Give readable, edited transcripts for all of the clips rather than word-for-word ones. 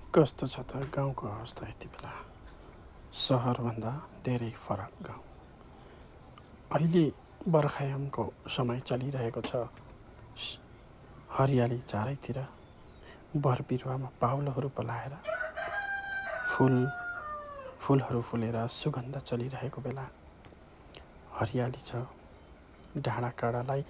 कस्तो छ त गाउँको अवस्था यति बेला? सहरभन्दा धेरै फरक गाउँ। अहिले बर्खायामको समय चलिरहेको छ। हरियाली चारैतिर, बर बिरुवामा पाउलोहरू पलाएर फुलहरू फुलेर सुगन्ध चलिरहेको बेला हरियाली छ। डाँडाकाँडालाई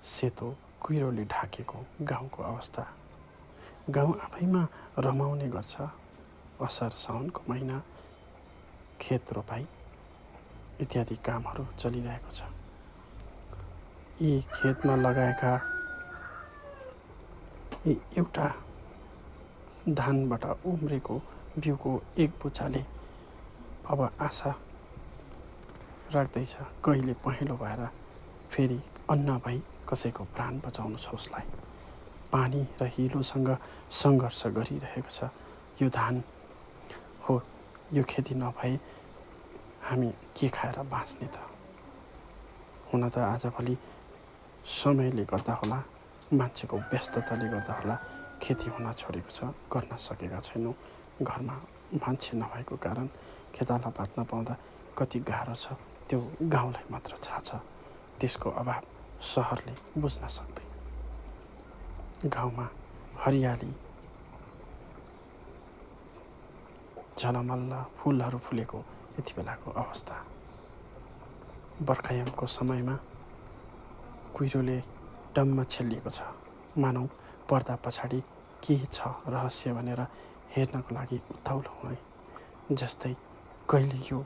सेतो कुहिरोले ढाकेको गाउँको अवस्था। गाउँ आफैमा रमाउने गर्छ। असार साउनको महिना खेत रोपाई इत्यादि कामहरू चलिरहेको छ। यी खेतमा लगाएका एउटा धानबाट उम्रेको बिउको एक बुच्चाले अब आशा राख्दैछ कहिले पहेँलो भएर फेरि अन्न भई कसैको प्राण बचाउनु छ उसलाई। पानी र हिलोसँग सङ्घर्ष गरिरहेको छ यो धान हो। यो खेती नभए हामी के खाएर बाँच्ने त? हुन त आजभोलि समयले गर्दा होला, मान्छेको व्यस्तताले गर्दा होला खेती हुन छोडेको छ। गर्न सकेका छैनौँ। घरमा मान्छे नभएको कारण खेताला बाँच्न पाउँदा कति गाह्रो छ त्यो गाउँलाई मात्र थाहा छ। त्यसको अभाव सहरले बुझ्न सक्दैन। गाउँमा हरियाली, झलमल्ल फुलहरू फुलेको यति बेलाको अवस्था। बर्खायामको समयमा कुहिरोले डम्म छेलिएको छ। मानौ पर्दा पछाडि के छ रहस्य भनेर हेर्नको लागि उत्ताउलो हुने जस्तै कहिले यो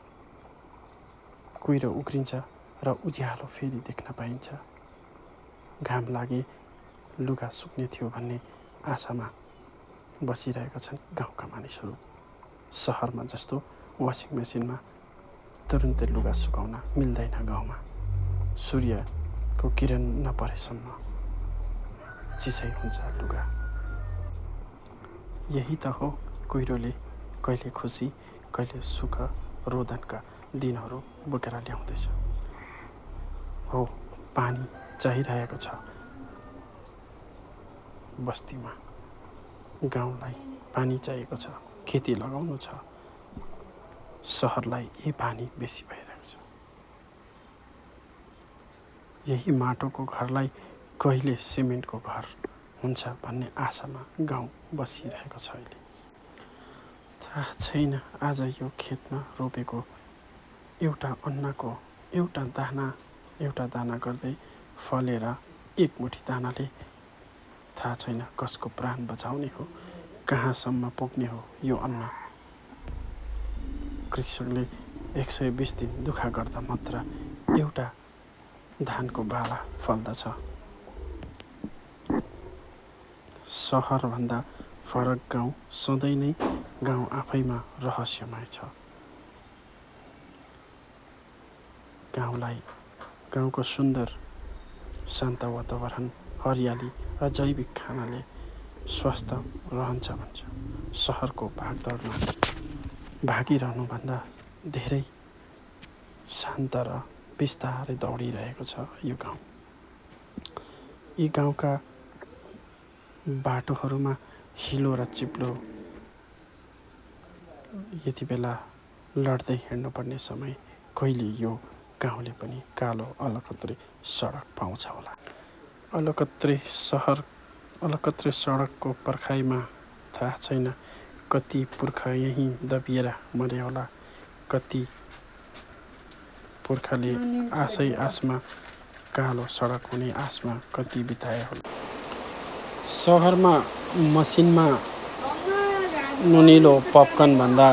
कुहिरो उक्रिन्छ र उज्यालो फेरि देख्न पाइन्छ। घाम लागे लुगा सुक्ने थियो भन्ने आशामा बसिरहेका छन् गाउँका मानिसहरू। सहरमा जस्तो वासिङ मेसिनमा तुरुन्तै लुगा सुकाउन मिल्दैन। गाउँमा सूर्यको किरण नपरेसम्म चिसै हुन्छ लुगा। यही त हो कुहिरोले कहिले खुसी कहिले सुख रोदनका दिनहरू बोकेर ल्याउँदैछ। हो पानी चाहिरहेको छ बस्तीमा। गाउँलाई पानी चाहिएको छ, खेती लगाउनु छ। सहरलाई यही पानी बेसी भइरहेको छ। यही माटोको घरलाई कहिले सिमेन्टको घर हुन्छ भन्ने आशामा गाउँ बसिरहेको छ। अहिले थाहा छैन आज यो खेतमा रोपेको एउटा अन्नको एउटा दाना गर्दै फलेर एक मुठी दानाले थाहा छैन कसको प्राण बचाउने हो, कहाँसम्म पुग्ने हो यो अन्न। कृषकले 120 दिन दुःख गर्दा मात्र एउटा धानको बाला फल्दछ। सहरभन्दा फरक गाउँ सधैँ नै गाउँ आफैमा रहस्यमय छ। गाउँको सुन्दर शान्त वातावरण, हरियाली र जैविक खानाले स्वस्थ रहन्छ भन्छ। सहरको भागदौडमा भागिरहनुभन्दा धेरै शान्त र बिस्तारै दौडिरहेको छ यो गाउँ। यी गाउँका बाटोहरूमा हिलो र चिप्लो यति बेला लड्दै हिँड्नुपर्ने समय कहिले यो गाउँले पनि कालो अलकत्रे सडक पाउँछ होला। अलकत्रे सडकको पर्खाइमा थाहा छैन कति पुर्खा यहीँ दबिएर मरे होला। कति पुर्खाले आशमा कालो सडक हुने आशमा कति बिताए होला। सहरमा मसिनमा नुनिलो पपकर्न भन्दा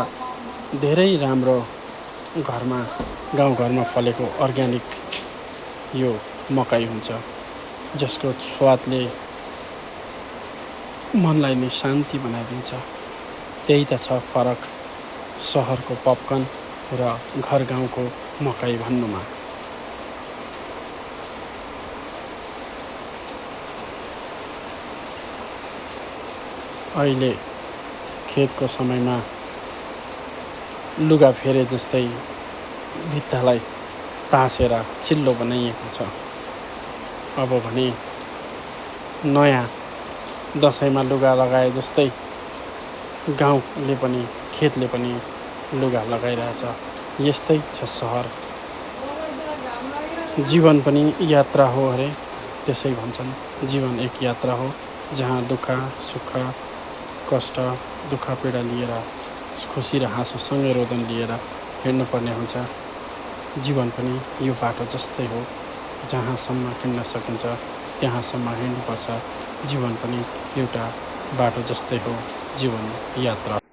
धेरै राम्रो गाउँघरमा फलेको अर्ग्यानिक यो मकै हुन्छ, जसको स्वादले मनलाई नै शान्ति बनाइदिन्छ। त्यही त छ फरक सहरको पपकर्न र घर गाउँको मकै भन्नुमा। अहिले खेतको समयमा लुगा फेरे जस्तै भित्तालाई तासेर चिल्लो बनाइएको छ। अब भने नयाँ दसैँमा लुगा लगाए जस्तै गाउँले पनि खेतले पनि लुगा लगाइरहेछ। यस्तै छ सहर। जीवन पनि यात्रा हो अरे, त्यसै भन्छन्। जीवन एक यात्रा हो जहाँ दुःख सुख कष्ट दुःख पीडा लिएर खुसी र हाँसोसँगै रोदन लिएर हिँड्नुपर्ने हुन्छ। जीवन पनि यो बाटो जस्तै हो, जहाँसम्म हिँड्न सकिन्छ त्यहाँसम्म हिँड्नुपर्छ। जीवन पनि एउटा बाटो जस्तै हो, जीवन यात्रा।